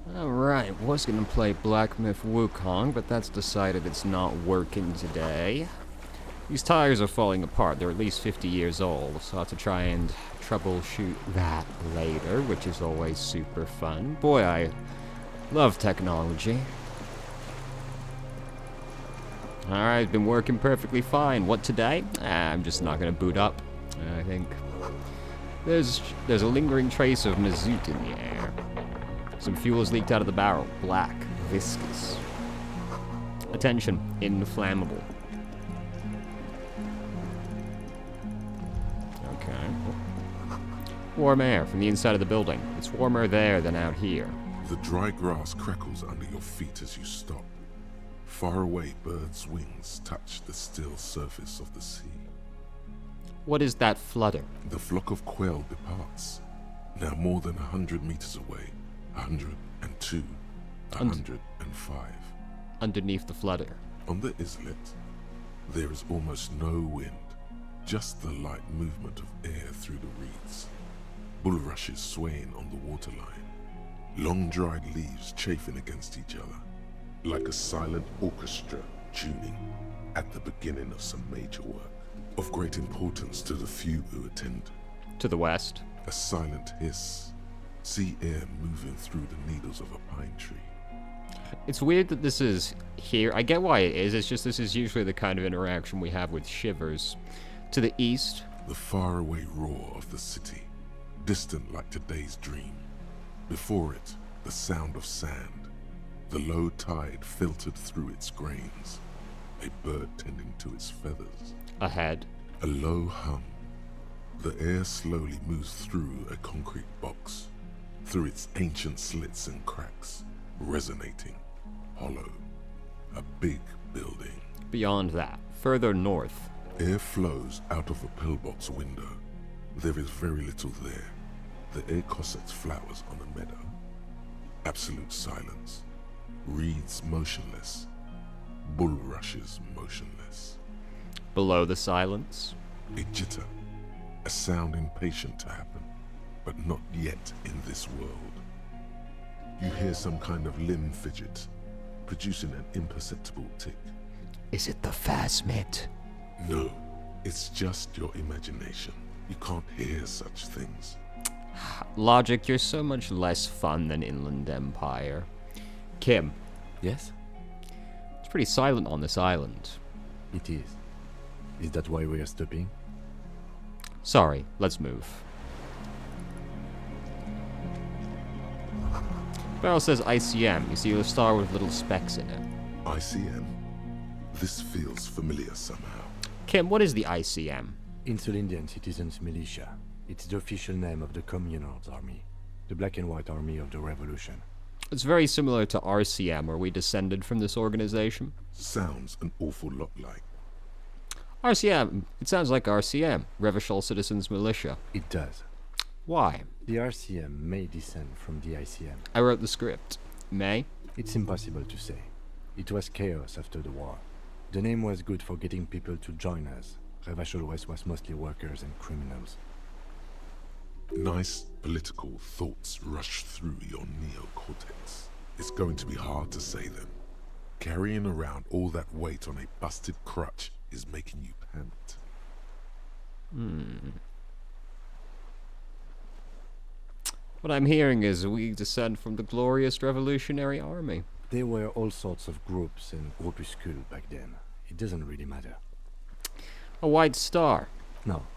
Alright, was gonna play Black Myth Wukong, but that's decided it's not working today. These tires are falling apart, they're at least 50 years old, so I'll have to try and troubleshoot that later, which is always super fun. Boy, I love technology. Alright, been working perfectly fine. What today? I'm just not gonna boot up. I think there's a lingering trace of mazout in the air. Some fuel has leaked out of the barrel. Black, viscous. Attention, inflammable. Okay. Warm air from the inside of the building. It's warmer there than out here. The dry grass crackles under your feet as you stop. Far away, birds' wings touch the still surface of the sea. What is that flutter? The flock of quail departs, now more than 100 meters away. 102, 105. Underneath the flutter. On the islet, there is almost no wind, just the light movement of air through the reeds. Bulrushes swaying on the waterline, long dried leaves chafing against each other, like a silent orchestra tuning at the beginning of some major work, of great importance to the few who attend. To the west. A silent hiss. Sea air moving through the needles of a pine tree. It's weird that this is here. I get why it is. It's just this is usually the kind of interaction we have with shivers. To the east. The faraway roar of the city, distant like today's dream. Before it, the sound of sand. The low tide filtered through its grains. A bird tending to its feathers. Ahead. A low hum. The air slowly moves through a concrete box. Through its ancient slits and cracks, resonating, hollow, a big building. Beyond that, further north. Air flows out of a pillbox window. There is very little there. The air cossets flowers on a meadow. Absolute silence. Reeds motionless. Bulrushes motionless. Below the silence. A jitter, a sound impatient to happen. But not yet in this world. You hear some kind of limb fidget, producing an imperceptible tick. Is it the phasmid? No, it's just your imagination. You can't hear such things. Logic, you're so much less fun than Inland Empire. Kim. Yes? It's pretty silent on this island. It is. Is that why we are stopping? Sorry, let's move. Barrel says ICM. You see a star with little specks in it. ICM? This feels familiar somehow. Kim, what is the ICM? Insulindian Citizens Militia. It's the official name of the Communards Army, the Black and White Army of the Revolution. It's very similar to RCM, where we descended from this organization. Sounds an awful lot like. RCM. It sounds like RCM, Revachol Citizens Militia. It does. Why? The RCM may descend from the ICM. I wrote the script. May? It's impossible to say. It was chaos after the war. The name was good for getting people to join us. Revachol West was mostly workers and criminals. Nice political thoughts rush through your neocortex. It's going to be hard to say them. Carrying around all that weight on a busted crutch is making you pant. What I'm hearing is we descend from the glorious Revolutionary Army. There were all sorts of groups and groupuscules back then. It doesn't really matter. A white star. No,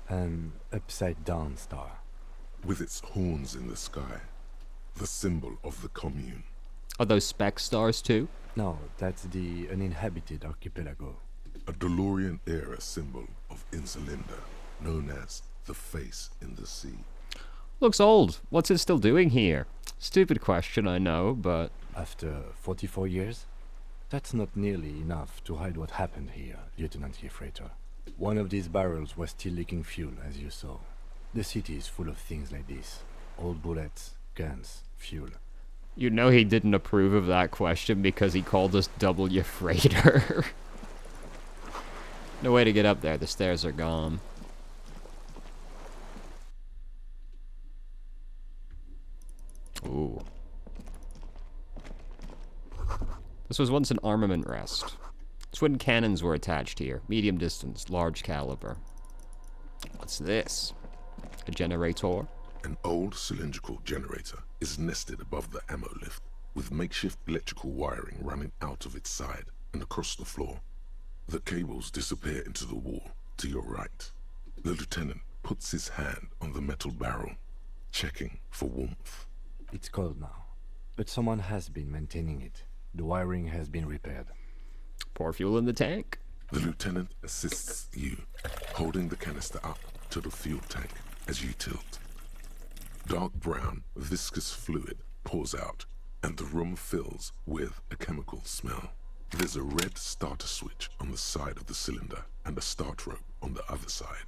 an upside-down star. With its horns in the sky, the symbol of the commune. Are those speck stars too? No, that's the uninhabited archipelago. A DeLorean-era symbol of Insulinda, known as the face in the sea. Looks old. What's it still doing here? Stupid question, I know, but... After 44 years? That's not nearly enough to hide what happened here, Lieutenant Gefreiter. One of these barrels was still leaking fuel, as you saw. The city is full of things like this. Old bullets, guns, fuel. You know he didn't approve of that question because he called us W Freighter. No way to get up there. The stairs are gone. Ooh. This was once an armament rest. Twin cannons were attached here. Medium distance, large caliber. What's this? A generator? An old cylindrical generator is nested above the ammo lift, with makeshift electrical wiring running out of its side and across the floor. The cables disappear into the wall to your right. The lieutenant puts his hand on the metal barrel, checking for warmth. It's cold now, but someone has been maintaining it. The wiring has been repaired. Pour fuel in the tank. The lieutenant assists you, holding the canister up to the fuel tank as you tilt. Dark brown, viscous fluid pours out, and the room fills with a chemical smell. There's a red starter switch on the side of the cylinder and a start rope on the other side.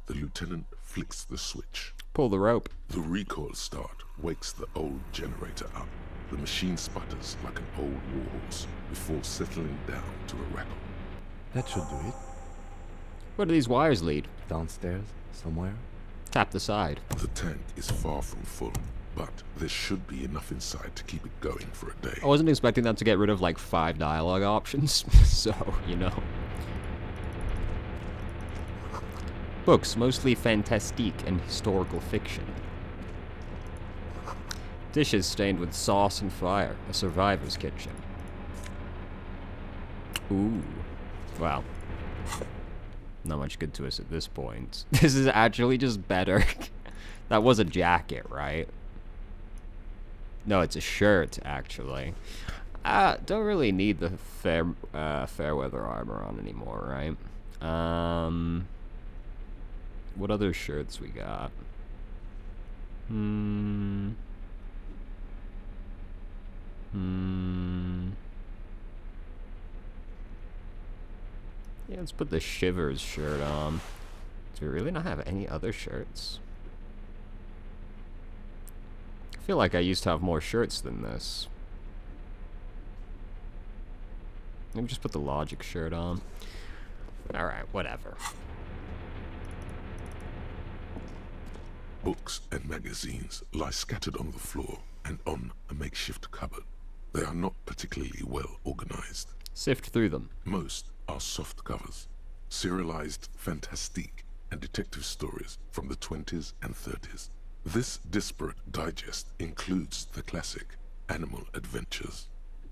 The lieutenant flicks the switch. Pull the rope. The recoil start wakes the old generator up. The machine sputters like an old warhorse before settling down to a rattle. That should do it. Where do these wires lead? Downstairs, somewhere? Tap the side. The tank is far from full, but there should be enough inside to keep it going for a day. I wasn't expecting that to get rid of like 5 dialogue options, so, you know. Books, mostly fantastique and historical fiction. Dishes stained with sauce and fire, a survivor's kitchen. Ooh. Wow. Not much good to us at this point. This is actually just better. That was a jacket, right? No, it's a shirt, actually. Don't really need the fair weather armor on anymore, right? What other shirts we got? Yeah, let's put the Shivers shirt on. Do we really not have any other shirts? I feel like I used to have more shirts than this. Maybe just put the Logic shirt on. Alright, whatever. Books and magazines lie scattered on the floor and on a makeshift cupboard. They are not particularly well organized. Sift through them. Most are soft covers, serialized fantastique and detective stories from the 20s and 30s. This disparate digest includes the classic Animal Adventures,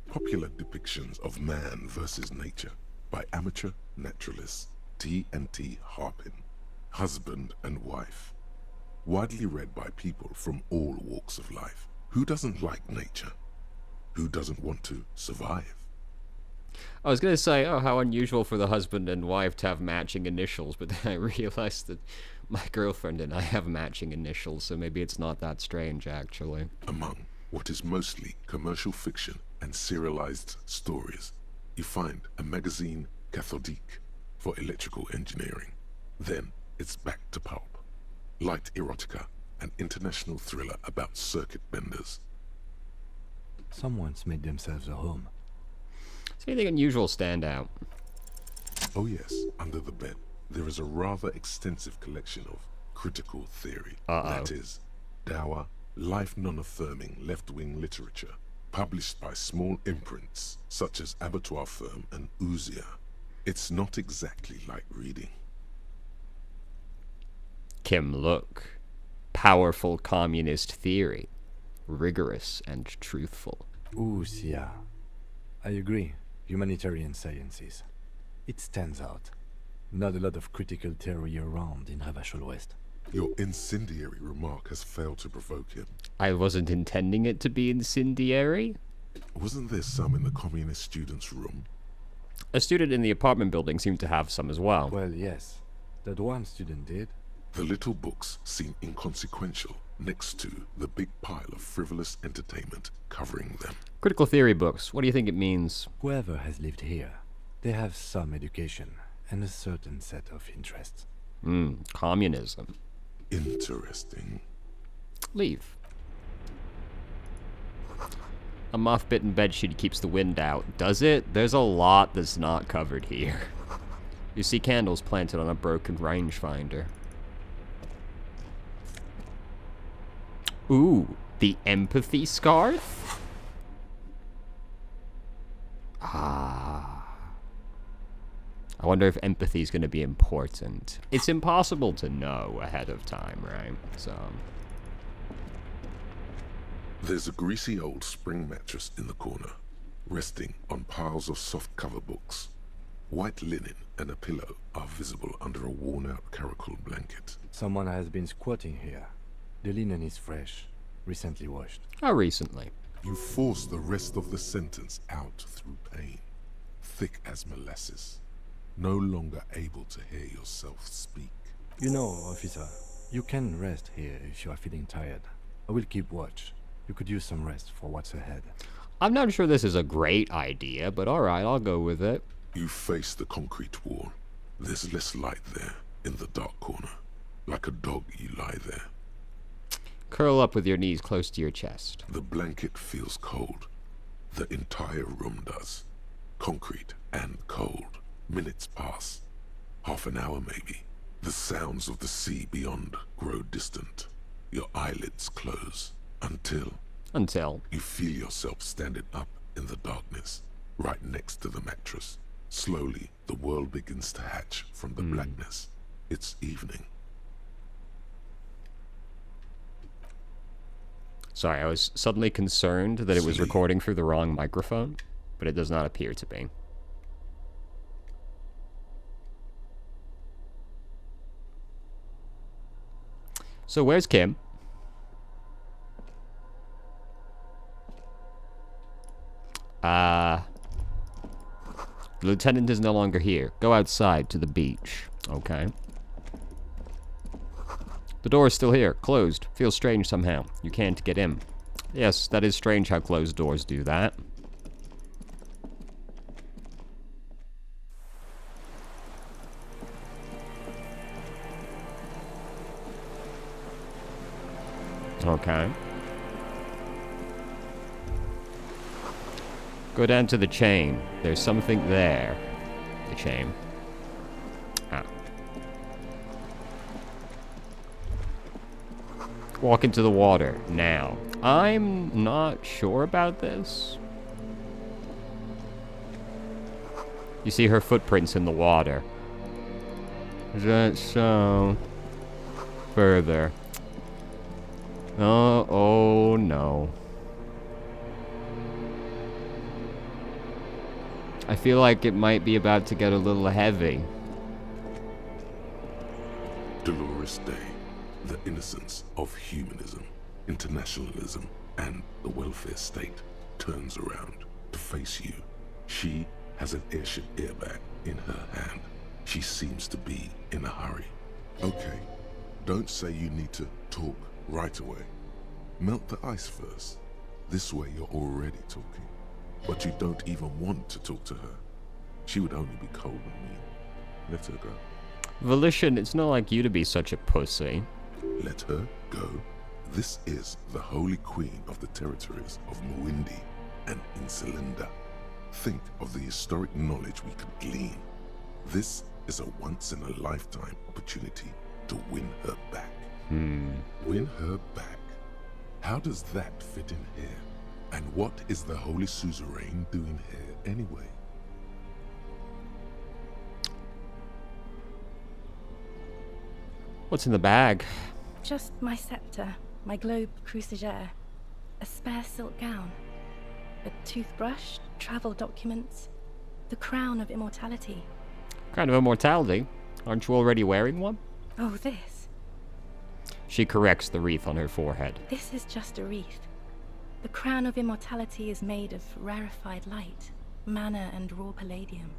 popular depictions of man versus nature by amateur naturalists T&T Harpin, husband and wife, widely read by people from all walks of life. Who doesn't like nature? Who doesn't want to survive? I was gonna say, oh, how unusual for the husband and wife to have matching initials, but then I realized that my girlfriend and I have matching initials, so maybe it's not that strange, actually. Among what is mostly commercial fiction and serialized stories, you find a magazine cathodique for electrical engineering. Then it's back to pulp, light erotica, an international thriller about circuit benders. Someone's made themselves a home. Does anything unusual stand out? Oh yes, under the bed, there is a rather extensive collection of critical theory. That is, dour, life non-affirming left-wing literature, published by small imprints such as Abattoir Firm and Ouzia. It's not exactly like reading. Kim, look. Powerful communist theory. Rigorous and truthful. Ouzia. I agree. Humanitarian sciences. It stands out. Not a lot of critical theory around in Ravachol West. Your incendiary remark has failed to provoke him. I wasn't intending it to be incendiary. Wasn't there some in the communist student's room? A student in the apartment building seemed to have some as well. Well, yes. That one student did. The little books seem inconsequential next to the big pile of frivolous entertainment covering them. Critical theory books. What do you think it means? Whoever has lived here, they have some education and a certain set of interests. Communism. Interesting. Leave. A moth-bitten bedsheet keeps the wind out. Does it? There's a lot that's not covered here. You see candles planted on a broken rangefinder. Ooh, the empathy scarf? Ah. I wonder if empathy is going to be important. It's impossible to know ahead of time, right? So. There's a greasy old spring mattress in the corner, resting on piles of soft cover books. White linen and a pillow are visible under a worn-out caracal blanket. Someone has been squatting here. The linen is fresh, recently washed. How recently? You force the rest of the sentence out through pain, thick as molasses, no longer able to hear yourself speak. You know, officer, you can rest here if you are feeling tired. I will keep watch. You could use some rest for what's ahead. I'm not sure this is a great idea, but alright, I'll go with it. You face the concrete wall. There's less light there, in the dark corner. Like a dog, you lie there. Curl up with your knees close to your chest. The blanket feels cold. The entire room does. Concrete and cold. Minutes pass. Half an hour maybe. The sounds of the sea beyond grow distant. Your eyelids close. Until you feel yourself standing up in the darkness, right next to the mattress. Slowly, the world begins to hatch from the blackness. It's evening. Sorry, I was suddenly concerned that it was recording through the wrong microphone, but it does not appear to be. So where's Kim? The lieutenant is no longer here. Go outside to the beach. Okay. The door is still here, closed. Feels strange somehow. You can't get in. Yes, that is strange how closed doors do that. Okay. Go down to the chain. There's something there. The chain. Ah. Walk into the water now. I'm not sure about this. You see her footprints in the water. Is that so? Further. Oh no. I feel like it might be about to get a little heavy. Dolorous day. The innocence of humanism, internationalism, and the welfare state turns around to face you. She has an airship airbag in her hand. She seems to be in a hurry. Okay, don't say you need to talk right away. Melt the ice first. This way you're already talking. But you don't even want to talk to her. She would only be cold and mean. Let her go. Volition, it's not like you to be such a pussy. Let her go. This is the holy queen of the territories of Muindi and Insulinda. Think of the historic knowledge we could glean. This is a once-in-a-lifetime opportunity to win her back. Win her back. How does that fit in here? And what is the Holy Suzerain doing here anyway? What's in the bag? Just my scepter, my globe cruciger, a spare silk gown, a toothbrush, travel documents, the crown of immortality. Kind of immortality. Aren't you already wearing one? Oh, this. She corrects the wreath on her forehead. This is just a wreath. The crown of immortality is made of rarefied light, mana and raw palladium.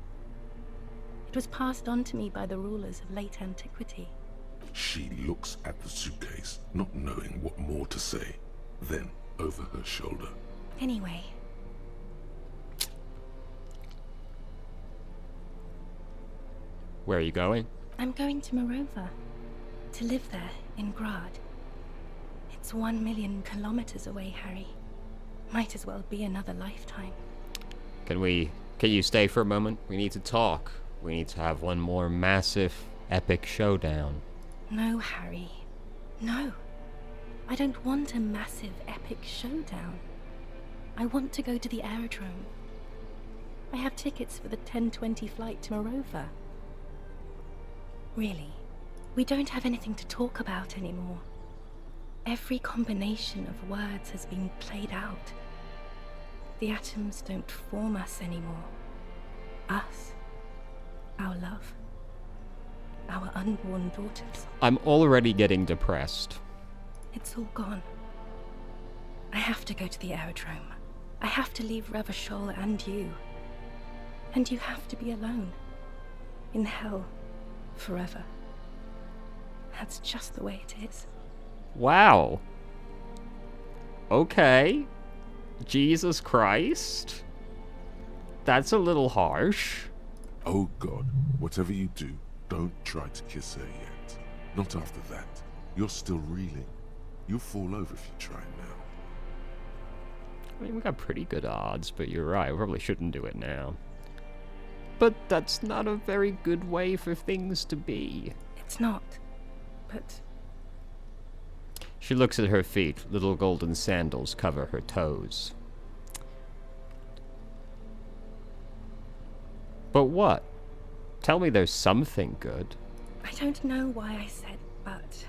It was passed on to me by the rulers of late antiquity. She looks at the suitcase, not knowing what more to say. Then, over her shoulder. Anyway. Where are you going? I'm going to Morova. To live there, in Grad. It's 1 million kilometers away, Harry. Might as well be another lifetime. Can you stay for a moment? We need to talk. We need to have one more massive, epic showdown. No, Harry. No. I don't want a massive, epic showdown. I want to go to the aerodrome. I have tickets for the 10:20 flight to Morova. Really, we don't have anything to talk about anymore. Every combination of words has been played out. The atoms don't form us anymore. Us, our love, our unborn daughters. I'm already getting depressed. It's all gone. I have to go to the aerodrome. I have to leave Ravachol and you. And you have to be alone. In hell. Forever. That's just the way it is. Wow. Okay. Jesus Christ. That's a little harsh. Oh God, whatever you do, don't try to kiss her yet. Not after that. You're still reeling. You'll fall over if you try now. I mean, we got pretty good odds, but you're right. We probably shouldn't do it now. But that's not a very good way for things to be. It's not. But She looks at her feet. Little golden sandals cover her toes. But what? Tell me there's something good. I don't know why I said but.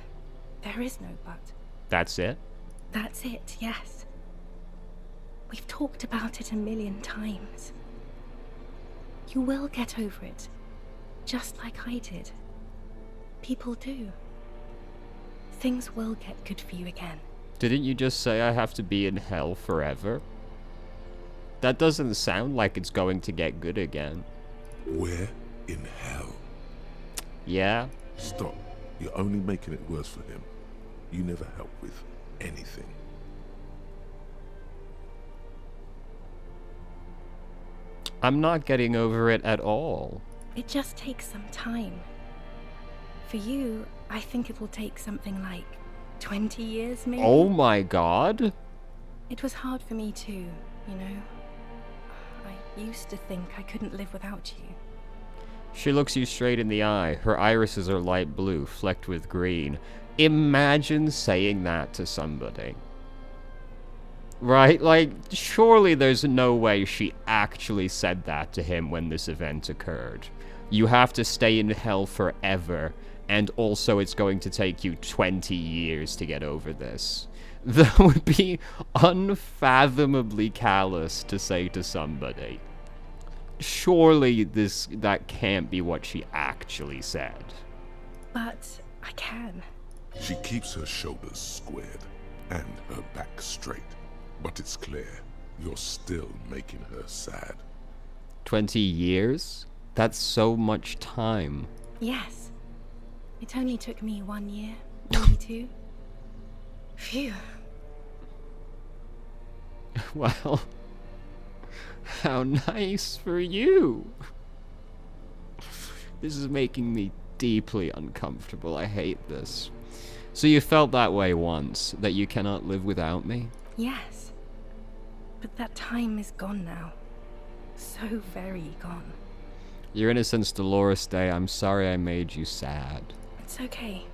There is no but. That's it? That's it, yes. We've talked about it a million times. You will get over it, just like I did. People do. Things will get good for you again. Didn't you just say I have to be in hell forever? That doesn't sound like it's going to get good again. Where in hell? Yeah? Stop. You're only making it worse for him. You never help with anything. I'm not getting over it at all. It just takes some time. For you, I think it will take something like 20 years, maybe? Oh my god. It was hard for me too, you know. I used to think I couldn't live without you. She looks you straight in the eye. Her irises are light blue, flecked with green. Imagine saying that to somebody. Right? Like, surely there's no way she actually said that to him when this event occurred. You have to stay in hell forever, and also it's going to take you 20 years to get over this. That would be unfathomably callous to say to somebody. Surely that can't be what she actually said. But I can. She keeps her shoulders squared and her back straight. But it's clear you're still making her sad. 20 years? That's so much time. Yes. It only took me 1 year, maybe 2. Phew. Well, how nice for you. This is making me deeply uncomfortable. I hate this. So you felt that way once, that you cannot live without me? Yes. But that time is gone now. So very gone. Your Innocence Dolores Day, I'm sorry I made you sad. It's okay.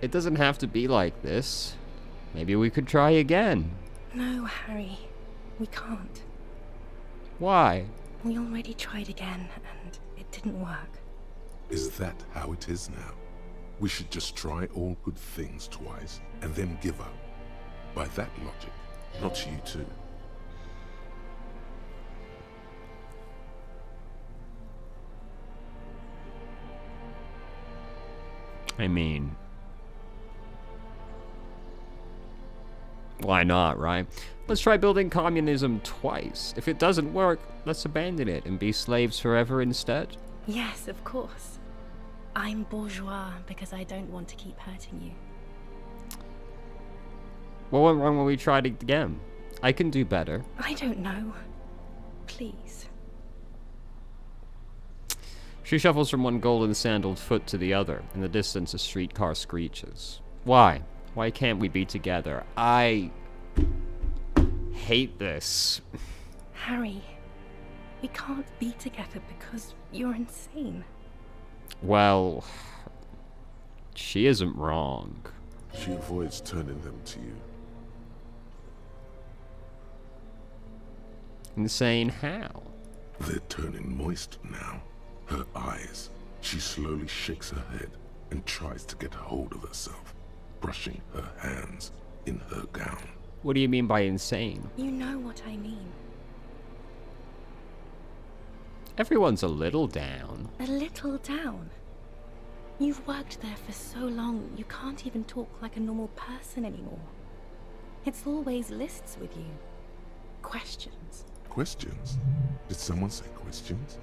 It doesn't have to be like this. Maybe we could try again. No, Harry. We can't. Why? We already tried again, and it didn't work. Is that how it is now? We should just try all good things twice and then give up. By that logic, not you too. I mean, why not, right? Let's try building communism twice. If it doesn't work, let's abandon it and be slaves forever instead. Yes, of course. I'm bourgeois because I don't want to keep hurting you. What went wrong when we tried it again? I can do better. I don't know. Please. She shuffles from one golden sandaled foot to the other. In the distance, a streetcar screeches. Why? Why can't we be together? I hate this. Harry, we can't be together because you're insane. Well, she isn't wrong. She avoids turning them to you. Insane how? They're turning moist now. Her eyes. She slowly shakes her head and tries to get hold of herself, brushing her hands in her gown. What do you mean by insane? You know what I mean. Everyone's a little down. A little down. You've worked there for so long, you can't even talk like a normal person anymore. It's always lists with you. Questions. Questions? Did someone say questions?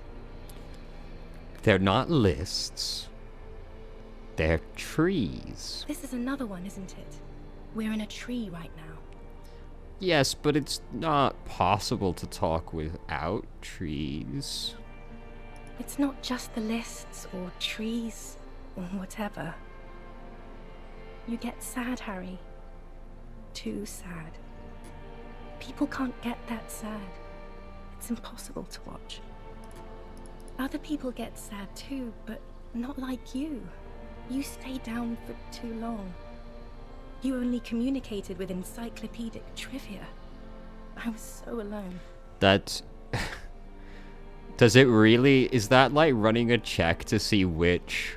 They're not lists. They're trees. This is another one, isn't it? We're in a tree right now. Yes, but it's not possible to talk without trees. It's not just the lists or trees or whatever. You get sad, Harry. Too sad. People can't get that sad. It's impossible to watch. Other people get sad too, but not like you. You stay down for too long. You only communicated with encyclopedic trivia. I was so alone. That... Does it really... Is that like running a check to see which,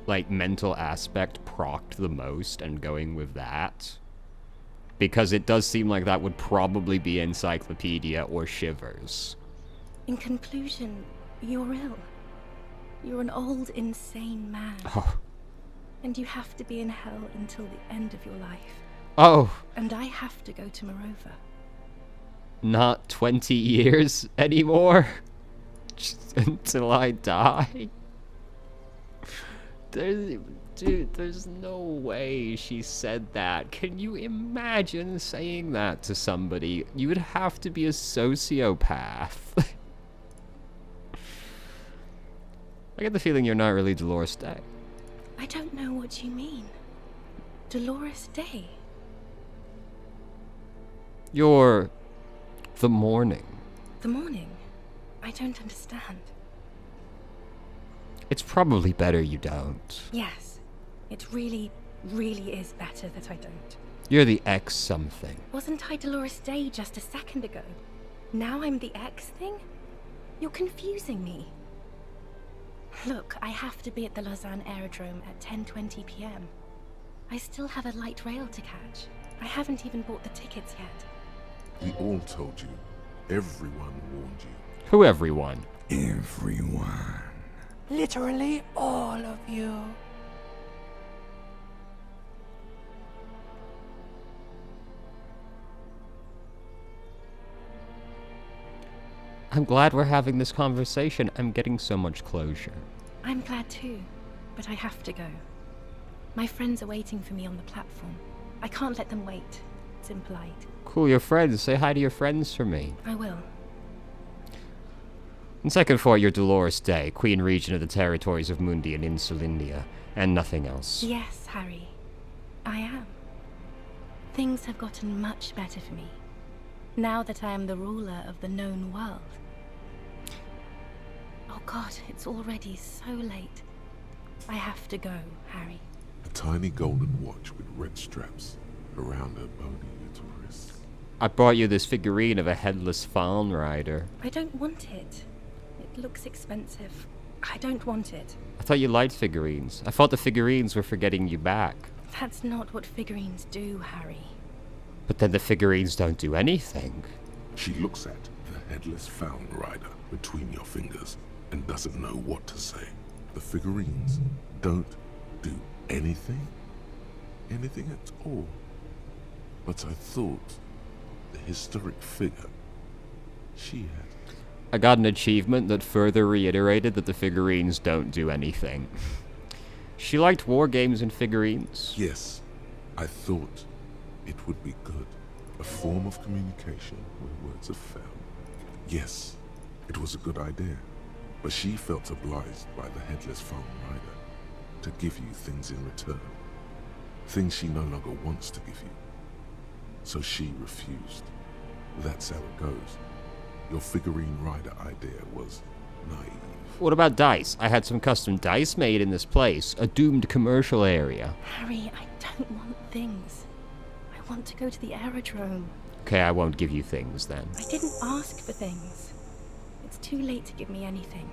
like, mental aspect procced the most and going with that? Because it does seem like that would probably be Encyclopedia or Shivers. In conclusion, you're ill. You're an old, insane man. Oh. And you have to be in hell until the end of your life. Oh. And I have to go to Morova. Not 20 years anymore? Just until I die? Dude, there's no way she said that. Can you imagine saying that to somebody? You would have to be a sociopath. I get the feeling you're not really Dolores Day. I don't know what you mean. Dolores Day? You're... the morning. The morning? I don't understand. It's probably better you don't. Yes. It really, really is better that I don't. You're the X something. Wasn't I Dolores Day just a second ago? Now I'm the X thing? You're confusing me. Look, I have to be at the Lausanne Aerodrome at 10:20 p.m. I still have a light rail to catch. I haven't even bought the tickets yet. We all told you. Everyone warned you. Who everyone? Everyone. Literally all of you. I'm glad we're having this conversation. I'm getting so much closure. I'm glad too, but I have to go. My friends are waiting for me on the platform. I can't let them wait. It's impolite. Cool, your friends. Say hi to your friends for me. I will. In second thought, you're Dolores Day, Queen Regent of the territories of Mundi and Insulindia, and nothing else. Yes, Harry. I am. Things have gotten much better for me, now that I am the ruler of the known world. Oh God, it's already so late. I have to go, Harry. A tiny golden watch with red straps around her bony little wrists. I brought you this figurine of a headless fawn rider. I don't want it. It looks expensive. I don't want it. I thought you liked figurines. I thought the figurines were for getting you back. That's not what figurines do, Harry. But then the figurines don't do anything. She looks at the headless fawn rider between your fingers and doesn't know what to say. The figurines don't do anything? Anything at all? But I thought the historic figure she had. I got an achievement that further reiterated that the figurines don't do anything. She liked war games and figurines. Yes, I thought it would be good. A form of communication where words are found. Yes, it was a good idea. But she felt obliged by the headless fawn rider to give you things in return. Things she no longer wants to give you. So she refused. That's how it goes. Your figurine rider idea was naive. What about dice? I had some custom dice made in this place. A doomed commercial area. Harry, I don't want things. I want to go to the aerodrome. Okay, I won't give you things then. I didn't ask for things. It's too late to give me anything.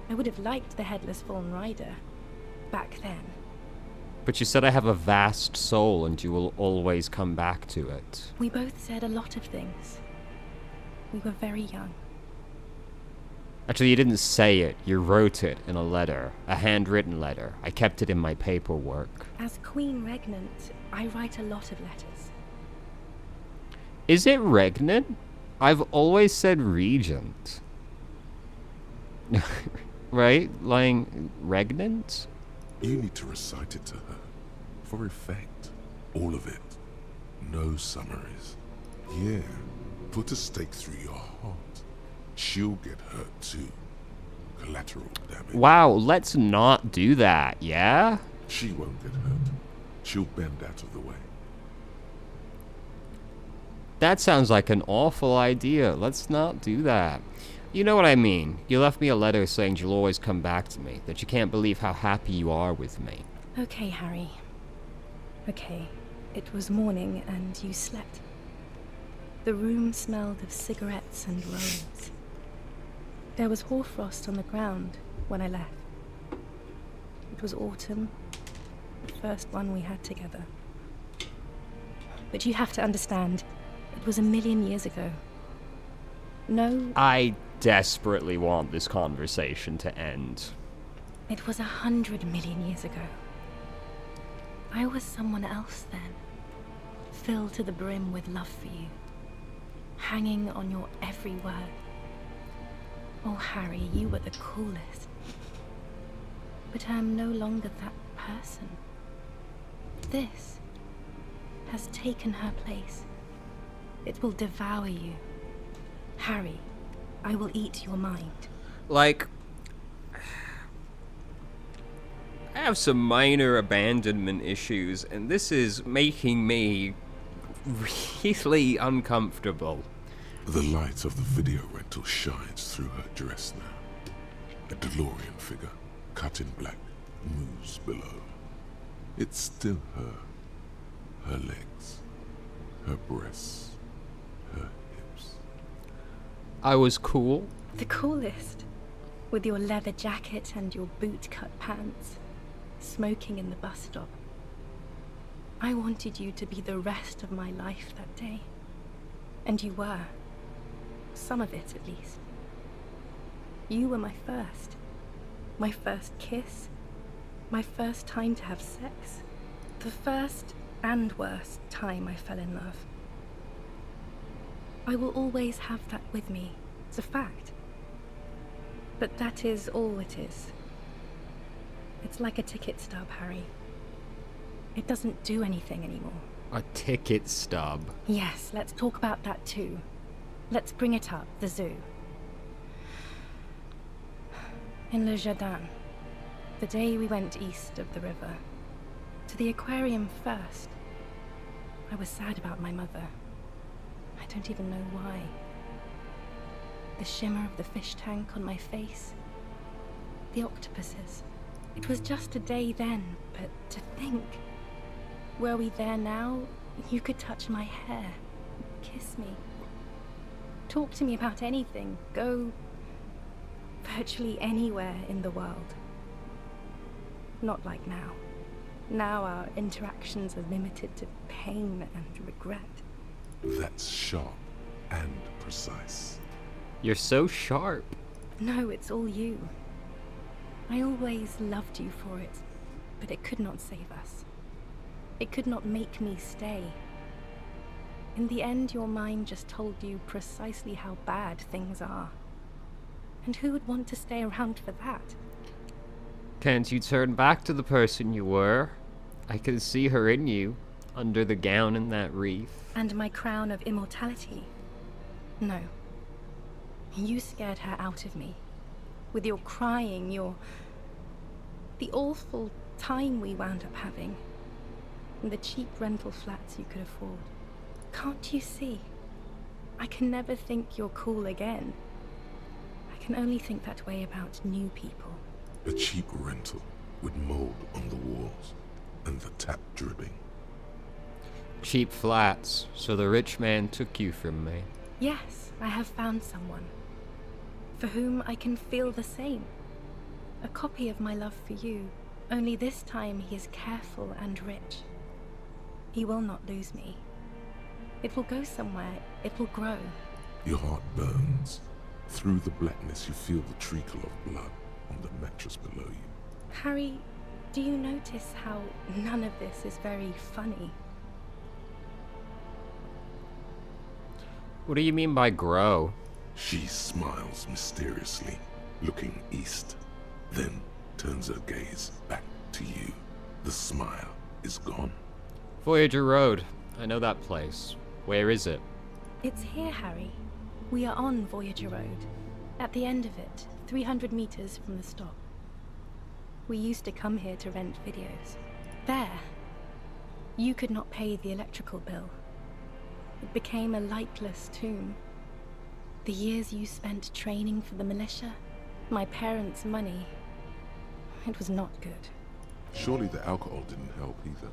I would have liked the Headless Fallen Rider back then. But you said I have a vast soul and you will always come back to it. We both said a lot of things. We were very young. Actually, you didn't say it. You wrote it in a letter. A handwritten letter. I kept it in my paperwork. As Queen Regnant, I write a lot of letters. Is it regnant? I've always said regent. Right? Lying regnant? You need to recite it to her. For effect. All of it. No summaries. Yeah. Put a stake through your heart. She'll get hurt too. Collateral damage. Wow, let's not do that, yeah? She won't get hurt. She'll bend out of the way. That sounds like an awful idea. Let's not do that. You know what I mean. You left me a letter saying you'll always come back to me, that you can't believe how happy you are with me. Okay, Harry. Okay. It was morning and you slept. The room smelled of cigarettes and roses. There was hoarfrost on the ground when I left. It was autumn, the first one we had together. But you have to understand, it was 1,000,000 years ago. No, I desperately want this conversation to end. it was 100,000,000 years ago. I was someone else then, filled to the brim with love for you, hanging on your every word. Oh, Harry, you were the coolest. But I am no longer that person. This has taken her place. It will devour you. Harry, I will eat your mind. Like, I have some minor abandonment issues, and this is making me really uncomfortable. The light of the video rental shines through her dress now. A DeLorean figure, cut in black, moves below. It's still her. Her legs, her breasts, her hips. I was cool. The coolest. With your leather jacket and your boot-cut pants, smoking in the bus stop. I wanted you to be the rest of my life that day. And you were. Some of it, at least. You were my first. My first kiss. My first time to have sex. The first and worst time I fell in love. I will always have that with me. It's a fact. But that is all it is. It's like a ticket stub, Harry. It doesn't do anything anymore. A ticket stub. Yes, let's talk about that too. Let's bring it up, the zoo. In Le Jardin, the day we went east of the river, to the aquarium first, I was sad about my mother. I don't even know why. The shimmer of the fish tank on my face, the octopuses. It was just a day then, but to think, were we there now, you could touch my hair, kiss me. Talk to me about anything. Go virtually anywhere in the world. Not like now. Now our interactions are limited to pain and regret. That's sharp and precise. You're so sharp. No, it's all you. I always loved you for it, but it could not save us. It could not make me stay. In the end, your mind just told you precisely how bad things are. And who would want to stay around for that? Can't you turn back to the person you were? I can see her in you, under the gown and that wreath. And my crown of immortality? No. You scared her out of me. With your crying, the awful time we wound up having. And the cheap rental flats you could afford. Can't you see? I can never think you're cool again. I can only think that way about new people. A cheap rental with mold on the walls and the tap dripping. Cheap flats, so the rich man took you from me. Yes, I have found someone for whom I can feel the same. A copy of my love for you, only this time he is careful and rich. He will not lose me. It will go somewhere, it will grow. Your heart burns. Through the blackness, you feel the trickle of blood on the mattress below you. Harry, do you notice how none of this is very funny? What do you mean by grow? She smiles mysteriously, looking east, then turns her gaze back to you. The smile is gone. Voyager Road. I know that place. Where is it? It's here, Harry. We are on Voyager Road. At the end of it, 300 meters from the stop. We used to come here to rent videos. There. You could not pay the electrical bill. It became a lightless tomb. The years you spent training for the militia, my parents' money, it was not good. Surely the alcohol didn't help either.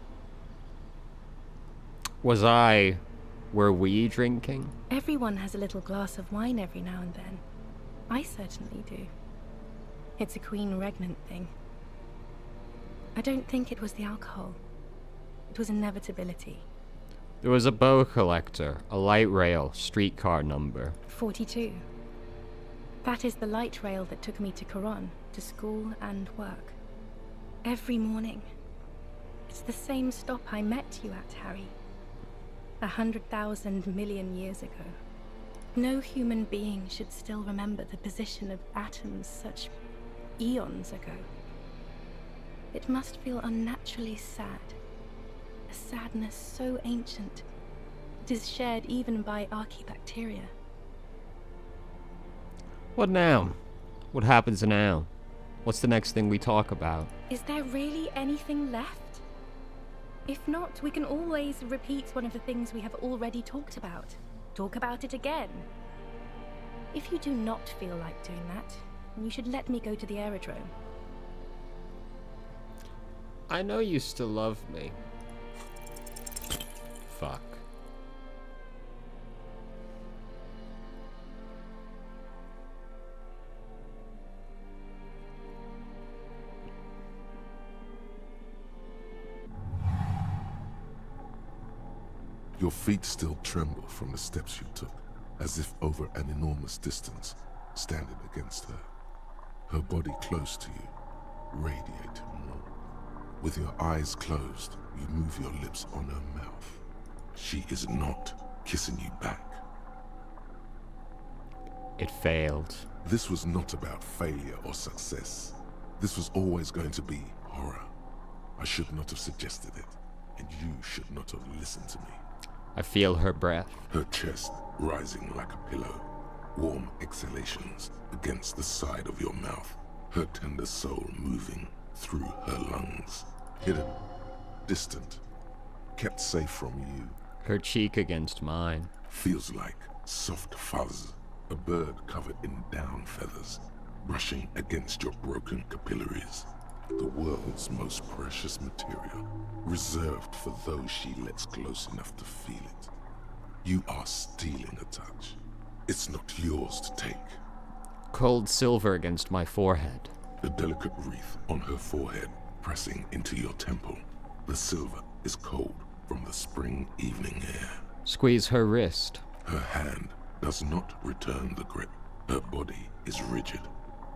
Were we drinking? Everyone has a little glass of wine every now and then. I certainly do. It's a queen regnant thing. I don't think it was the alcohol. It was inevitability. There was a boa collector, a light rail, streetcar number. 42. That is the light rail that took me to Coron, to school and work. Every morning. It's the same stop I met you at, Harry. 100,000 million years ago. No human being should still remember the position of atoms such eons ago. It must feel unnaturally sad. A sadness so ancient, it is shared even by archaebacteria. What now? What happens now? What's the next thing we talk about? Is there really anything left? If not, we can always repeat one of the things we have already talked about. Talk about it again. If you do not feel like doing that, you should let me go to the aerodrome. I know you still love me. Fuck. Your feet still tremble from the steps you took, as if over an enormous distance, standing against her. Her body close to you, radiating warm. With your eyes closed, you move your lips on her mouth. She is not kissing you back. It failed. This was not about failure or success. This was always going to be horror. I should not have suggested it, and you should not have listened to me. I feel her breath. Her chest rising like a pillow, warm exhalations against the side of your mouth, her tender soul moving through her lungs. Hidden, distant, kept safe from you. Her cheek against mine. Feels like soft fuzz, a bird covered in down feathers, brushing against your broken capillaries. The world's most precious material, reserved for those she lets close enough to feel it. You are stealing a touch. It's not yours to take. Cold silver against my forehead. The delicate wreath on her forehead pressing into your temple. The silver is cold from the spring evening air. Squeeze her wrist. Her hand does not return the grip. Her body is rigid.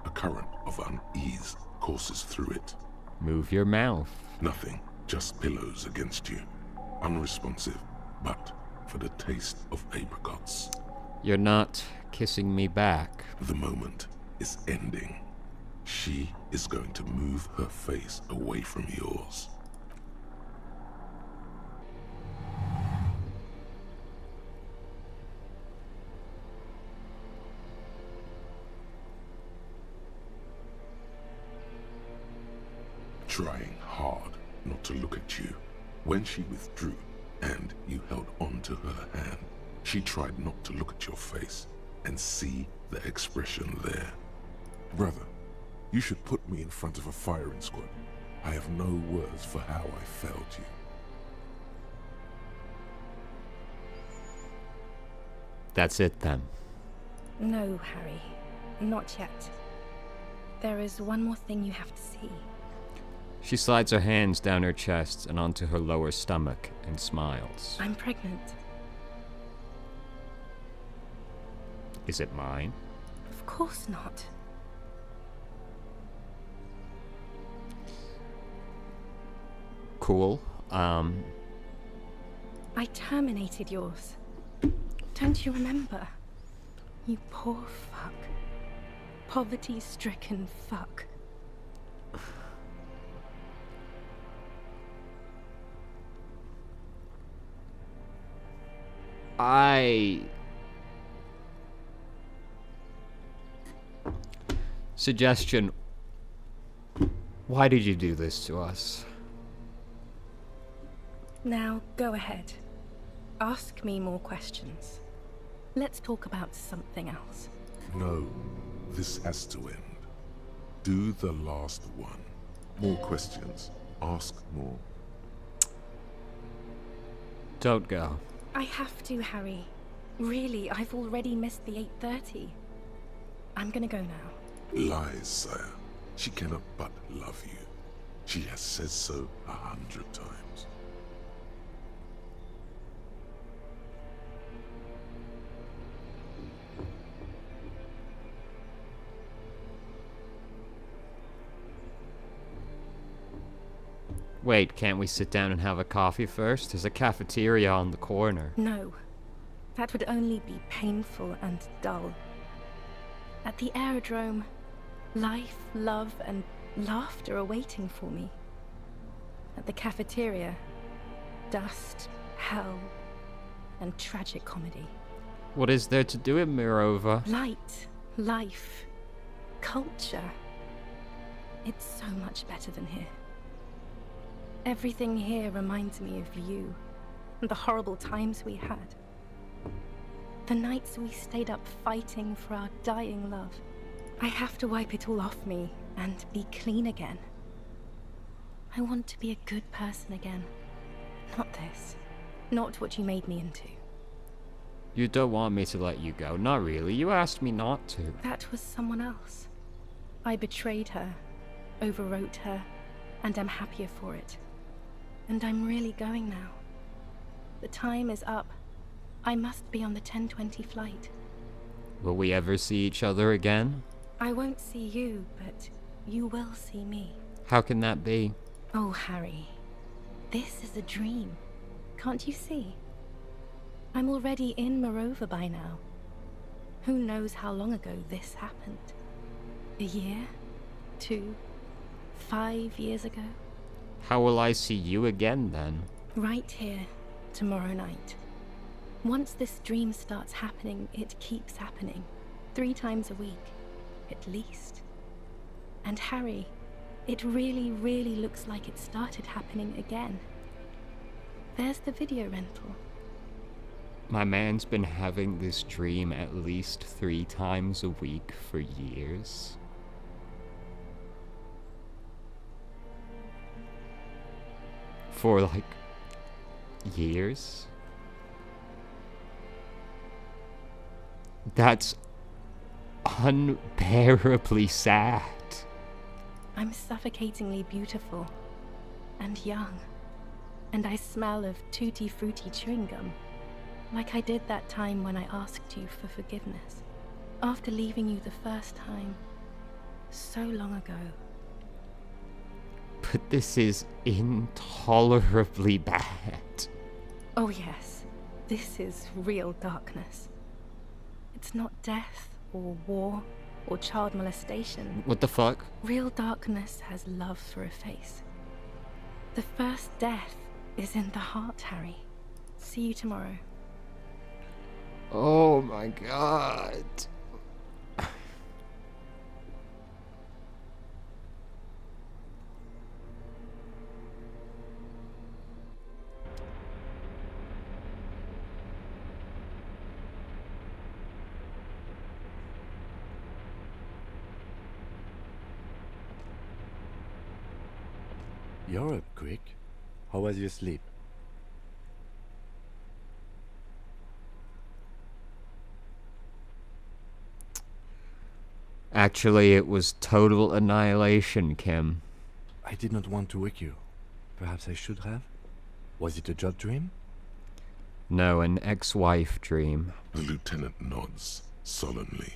A current of unease courses through it. Move your mouth. Nothing, just pillows against you. Unresponsive, but for the taste of apricots. You're not kissing me back. The moment is ending. She is going to move her face away from yours. Trying hard not to look at you. When she withdrew and you held on to her hand, she tried not to look at your face and see the expression there. Brother, you should put me in front of a firing squad. I have no words for how I failed you. That's it then. No, Harry. Not yet. There is one more thing you have to see. She slides her hands down her chest and onto her lower stomach and smiles. I'm pregnant. Is it mine? Of course not. Cool. I terminated yours. Don't you remember? You poor fuck. Poverty-stricken fuck. Suggestion. Why did you do this to us? Now, go ahead. Ask me more questions. Let's talk about something else. No, this has to end. Do the last one. More questions. Ask more. Don't go. I have to, Harry. Really, I've already missed the 8:30. I'm gonna go now. Lies, sire. She cannot but love you. She has said so 100 times. Wait, can't we sit down and have a coffee first? There's a cafeteria on the corner. No. That would only be painful and dull. At the aerodrome, life, love, and laughter are waiting for me. At the cafeteria, dust, hell, and tragic comedy. What is there to do in Mirova? Light, life, culture. It's so much better than here. Everything here reminds me of you, and the horrible times we had. The nights we stayed up fighting for our dying love. I have to wipe it all off me and be clean again. I want to be a good person again. Not this. Not what you made me into. You don't want me to let you go. Not really. You asked me not to. That was someone else. I betrayed her, overwrote her, and I'm happier for it. And I'm really going now. The time is up. I must be on the 10:20 flight. Will we ever see each other again? I won't see you, but you will see me. How can that be? Oh, Harry. This is a dream. Can't you see? I'm already in Mirova by now. Who knows how long ago this happened? A year? 2? 5 years ago? How will I see you again then? Right here, tomorrow night. Once this dream starts happening, it keeps happening. 3 times a week, at least. And Harry, it really, really looks like it started happening again. There's the video rental. My man's been having this dream at least 3 times a week for years. For like years. That's unbearably sad. I'm suffocatingly beautiful and young, and I smell of tutti frutti chewing gum, like I did that time when I asked you for forgiveness, after leaving you the first time, so long ago. But this is intolerably bad. Oh yes, this is real darkness. It's not death or war or child molestation. What the fuck? Real darkness has love for a face. The first death is in the heart, Harry. See you tomorrow. Oh my god. You're up quick. How was your sleep? Actually, it was total annihilation, Kim. I did not want to wake you. Perhaps I should have? Was it a job dream? No, an ex-wife dream. The lieutenant nods solemnly.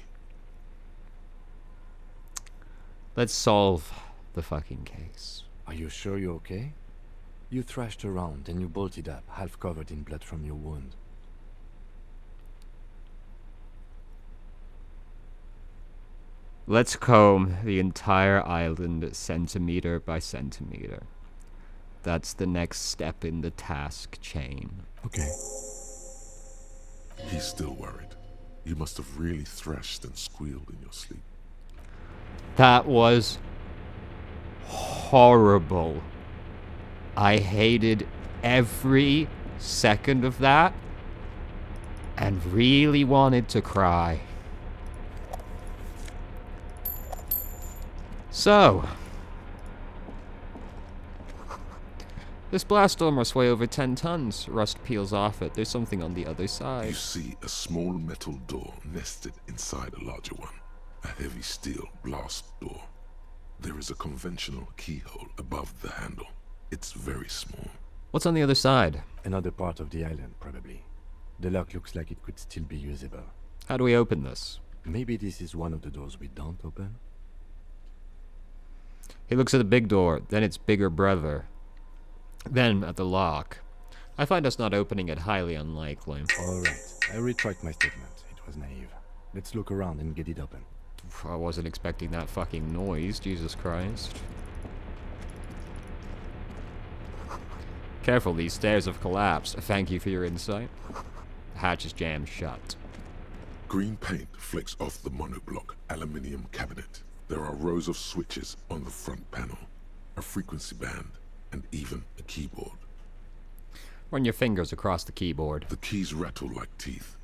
Let's solve the fucking case. Are you sure you're okay? You thrashed around and you bolted up, half covered in blood from your wound. Let's comb the entire island centimeter by centimeter. That's the next step in the task chain. Okay. He's still worried. You must have really thrashed and squealed in your sleep. That was horrible. I hated every second of that and really wanted to cry. So, this blast door must weigh over 10 tons. Rust peels off it. There's something on the other You side. see a small metal door nested inside a larger one. A heavy steel blast door. There is a conventional keyhole above the handle. It's very small. What's on the other side? Another part of the island, probably. The lock looks like it could still be usable. How do we open this? Maybe this is one of the doors we don't open? He looks at the big door, then its bigger brother. Then at the lock. I find us not opening it highly unlikely. Alright, I retract my statement. It was naive. Let's look around and get it open. I wasn't expecting that fucking noise, Jesus Christ. Careful, these stairs have collapsed. Thank you for your insight. The hatch is jammed shut. Green paint flecks off the monoblock aluminium cabinet. There are rows of switches on the front panel, a frequency band, and even a keyboard. Run your fingers across the keyboard. The keys rattle like teeth.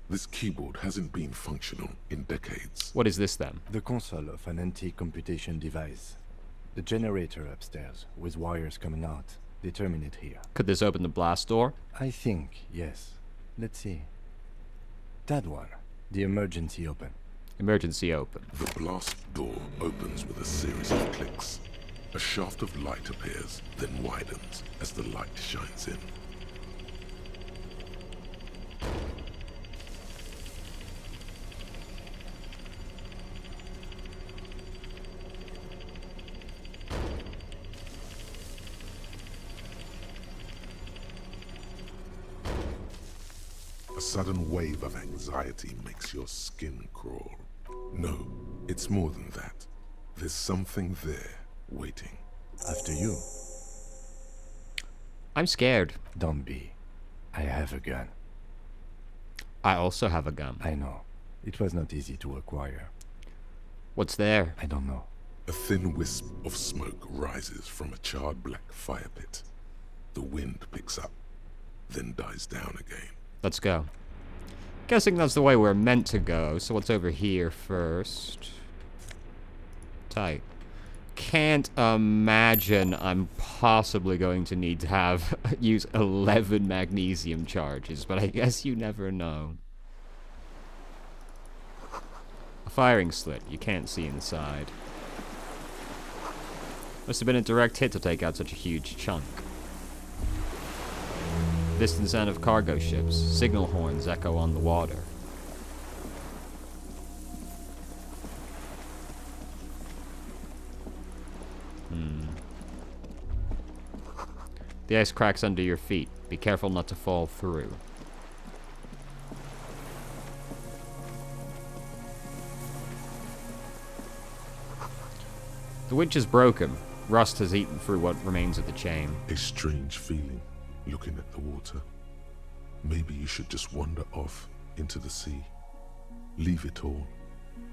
This keyboard hasn't been functional in decades. What is this then? The console of an anti-computation device. The generator upstairs, with wires coming out. They terminate here. Could this open the blast door? I think, yes. Let's see. That one. The emergency open. Emergency open. The blast door opens with a series of clicks. A shaft of light appears, then widens as the light shines in. A sudden wave of anxiety makes your skin crawl. No, it's more than that. There's something there, waiting. After you. I'm scared. Don't be. I have a gun. I also have a gun. I know. It was not easy to acquire. What's there? I don't know. A thin wisp of smoke rises from a charred black fire pit. The wind picks up, then dies down again. Let's go. Guessing that's the way we're meant to go, so what's over here first? Tight. Can't imagine I'm possibly going to need to have use 11 magnesium charges, but I guess you never know. A firing slit. You can't see inside. Must have been a direct hit to take out such a huge chunk. Distant sound of cargo ships. Signal horns echo on the water. The ice cracks under your feet. Be careful not to fall through. The winch is broken. Rust has eaten through what remains of the chain. A strange feeling, looking at the water. Maybe you should just wander off into the sea. Leave it all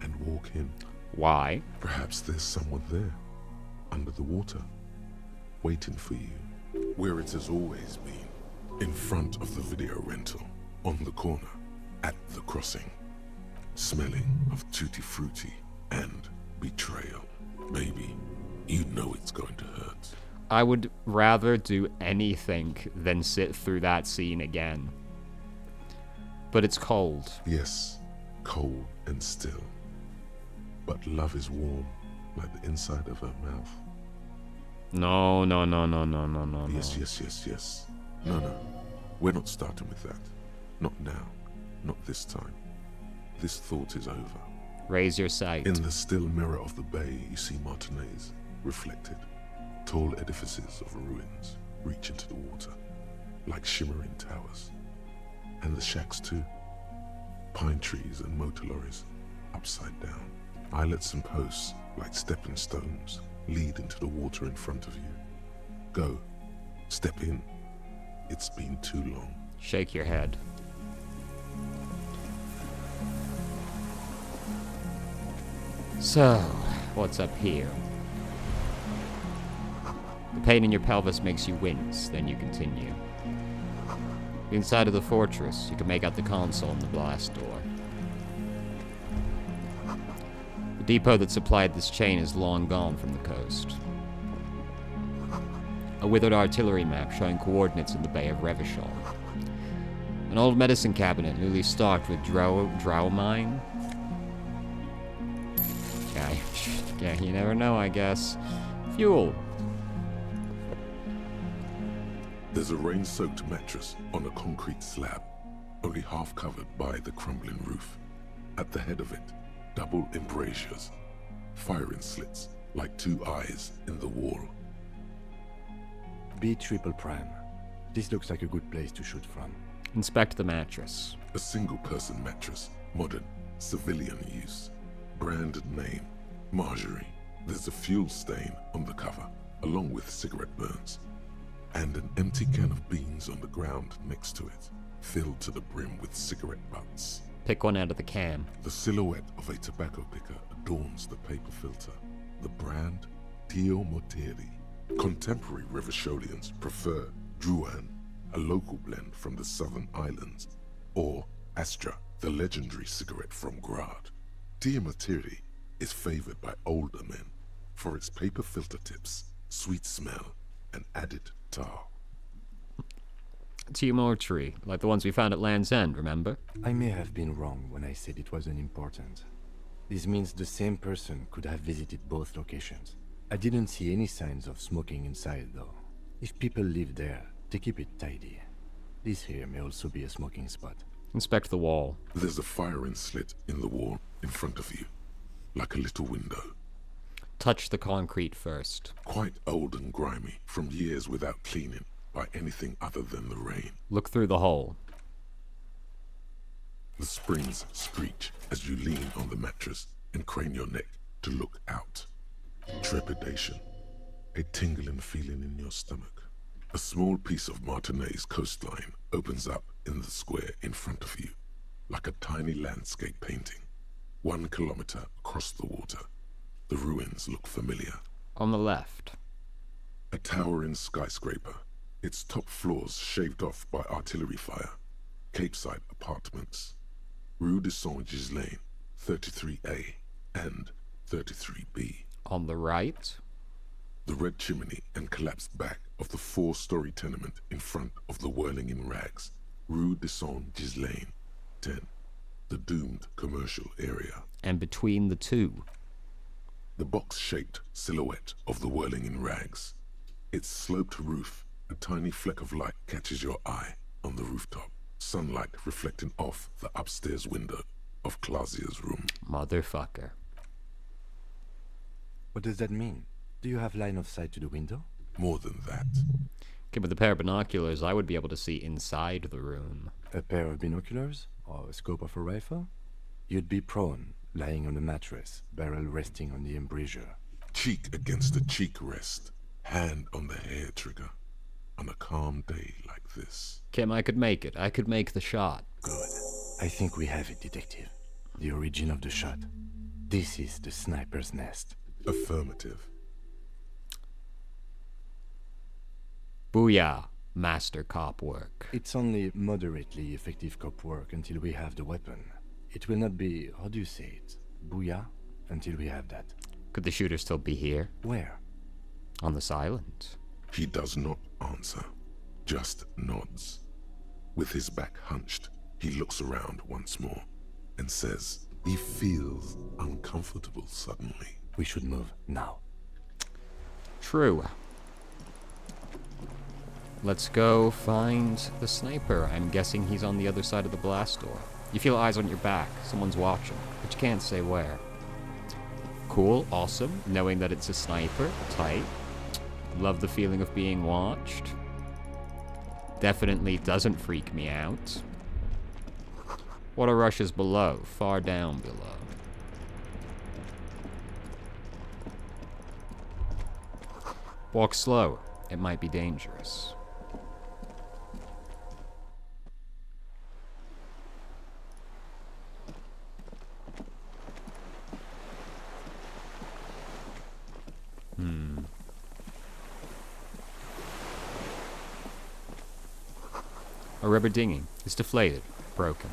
and walk in. Why? Perhaps there's someone there, under the water, waiting for you, where it has always been, in front of the video rental, on the corner, at the crossing, smelling of tutti frutti and betrayal. Maybe you know it's going to hurt. I would rather do anything than sit through that scene again. But it's cold. Yes, cold and still. But love is warm, like the inside of her mouth. No, no, no, no, no, no, no, no. Yes, yes, yes, yes. No, no. We're not starting with that. Not now. Not this time. This thought is over. Raise your sight. In the still mirror of the bay, you see Martinez, reflected. Tall edifices of ruins reach into the water, like shimmering towers. And the shacks too. Pine trees and motor lorries, upside down. Islets and posts, like stepping stones, lead into the water in front of you. Go. Step in. It's been too long. Shake your head. So, what's up here? The pain in your pelvis makes you wince, then you continue. Inside of the fortress, you can make out the console and the blast door. The depot that supplied this chain is long gone from the coast. A withered artillery map showing coordinates in the Bay of Revachol. An old medicine cabinet newly stocked with drawamine. Yeah, you never know, I guess. Fuel. There's a rain-soaked mattress on a concrete slab, only half covered by the crumbling roof. At the head of it, double embrasures, firing slits like two eyes in the wall. B triple prime. This looks like a good place to shoot from. Inspect the mattress. A single-person mattress, modern, civilian use. Brand and name, Marjorie. There's a fuel stain on the cover, along with cigarette burns. And an empty can of beans on the ground next to it, filled to the brim with cigarette butts. Pick one out of the can. The silhouette of a tobacco picker adorns the paper filter. The brand, Tio Mortieri. Contemporary Revacholians prefer Druan, a local blend from the southern islands, or Astra, the legendary cigarette from Grad. Tio Mortieri is favored by older men for its paper filter tips, sweet smell, and added tar. Mortuary, like the ones we found at Land's End, remember? I may have been wrong when I said it wasn't important. This means the same person could have visited both locations. I didn't see any signs of smoking inside, though. If people live there, they keep it tidy. This here may also be a smoking spot. Inspect the wall. There's a firing slit in the wall in front of you, like a little window. Touch the concrete first. Quite old and grimy, from years without cleaning by anything other than the rain. Look through the hole. The springs screech as you lean on the mattress and crane your neck to look out. Trepidation, a tingling feeling in your stomach. A small piece of Martinez coastline opens up in the square in front of you, like a tiny landscape painting. 1 kilometer across the water. The ruins look familiar. On the left. A towering skyscraper, its top floors shaved off by artillery fire. Capeside apartments. Rue de Saint-Ghislain, 33A and 33B. On the right. The red chimney and collapsed back of the 4-story tenement in front of the whirling in rags. Rue de Saint-Ghislain, 10. The doomed commercial area. And between the two. The box-shaped silhouette of the whirling in rags. Its sloped roof, a tiny fleck of light catches your eye on the rooftop. Sunlight reflecting off the upstairs window of Clausia's room. Motherfucker. What does that mean? Do you have line of sight to the window? More than that. Okay, with a pair of binoculars, I would be able to see inside the room. A pair of binoculars? Or a scope of a rifle? You'd be prone, lying on a mattress, barrel resting on the embrasure. Cheek against the cheek rest, hand on the hair trigger. On a calm day like this. Kim, I could make it. I could make the shot. Good. I think we have it, Detective. The origin of the shot. This is the sniper's nest. Affirmative. Booyah. Master cop work. It's only moderately effective cop work until we have the weapon. It will not be, how do you say it, booyah, until we have that. Could the shooter still be here? Where? On this island. He does not answer, just nods. With his back hunched, he looks around once more and says, He feels uncomfortable suddenly. We should move now. True. Let's go find the sniper. I'm guessing he's on the other side of the blast door. You feel eyes on your back. Someone's watching, but you can't say where. Cool, awesome. Knowing that it's a sniper. Tight. Love the feeling of being watched. Definitely doesn't freak me out. Water rushes below. Far down below. Walk slow. It might be dangerous. A rubber dinghy is deflated, broken.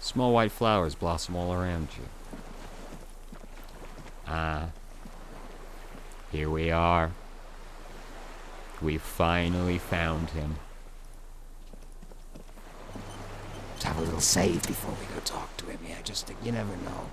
Small white flowers blossom all around you. Ah, here we are. We finally found him. Let's have a little save before we go talk to him. Yeah, just, you never know.